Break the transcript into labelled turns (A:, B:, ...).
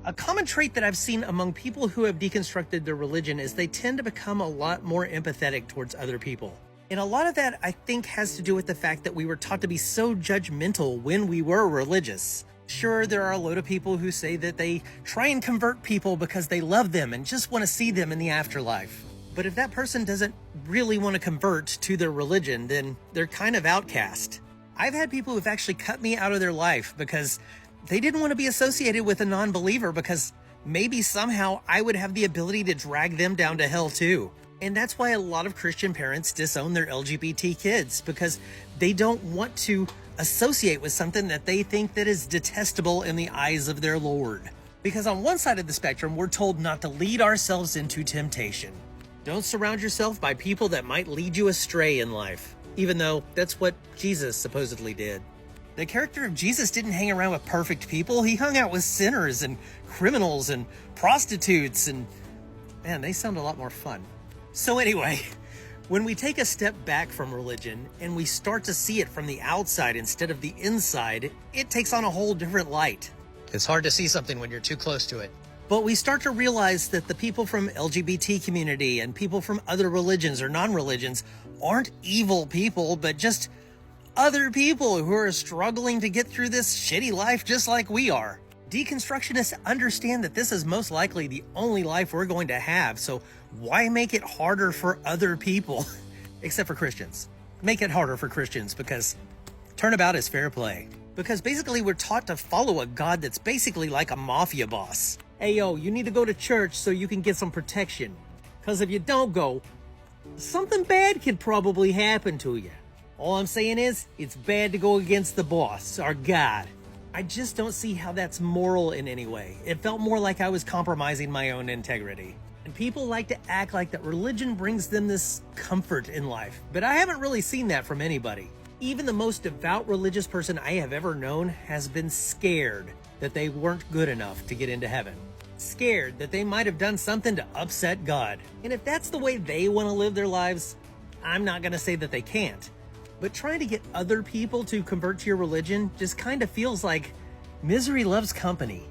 A: A common trait that I've seen among people who have deconstructed their religion is they tend to become a lot more empathetic towards other people. And a lot of that, I think, has to do with the fact that we were taught to be so judgmental when we were religious. Sure, there are a load of people who say that they try and convert people because they love them and just want to see them in the afterlife. But if that person doesn't really want to convert to their religion, then they're kind of outcast. I've had people who've actually cut me out of their life because they didn't want to be associated with a non-believer because maybe somehow I would have the ability to drag them down to hell too. And that's why a lot of Christian parents disown their LGBT kids, because they don't want to associate with something that they think that is detestable in the eyes of their Lord. Because on one side of the spectrum, we're told not to lead ourselves into temptation. Don't surround yourself by people that might lead you astray in life, even though that's what Jesus supposedly did. The character of Jesus didn't hang around with perfect people. He hung out with sinners and criminals and prostitutes, and man, they sound a lot more fun. So anyway, when we take a step back from religion and we start to see it from the outside instead of the inside, it takes on a whole different light. It's hard to see something when you're too close to it. But we start to realize that the people from LGBT community and people from other religions or non-religions aren't evil people, but just other people who are struggling to get through this shitty life just like we are. Deconstructionists understand that this is most likely the only life we're going to have, so why make it harder for other people? Except for Christians. Make it harder for Christians because turnabout is fair play. Because basically we're taught to follow a God that's basically like a mafia boss. Hey yo, you need to go to church so you can get some protection. Because if you don't go, something bad could probably happen to you. All I'm saying is, it's bad to go against the boss, our God. I just don't see how that's moral in any way. It felt more like I was compromising my own integrity. And people like to act like that religion brings them this comfort in life, but I haven't really seen that from anybody. Even the most devout religious person I have ever known has been scared that they weren't good enough to get into heaven. Scared that they might have done something to upset God. And if that's the way they want to live their lives, I'm not going to say that they can't. But trying to get other people to convert to your religion just kind of feels like misery loves company.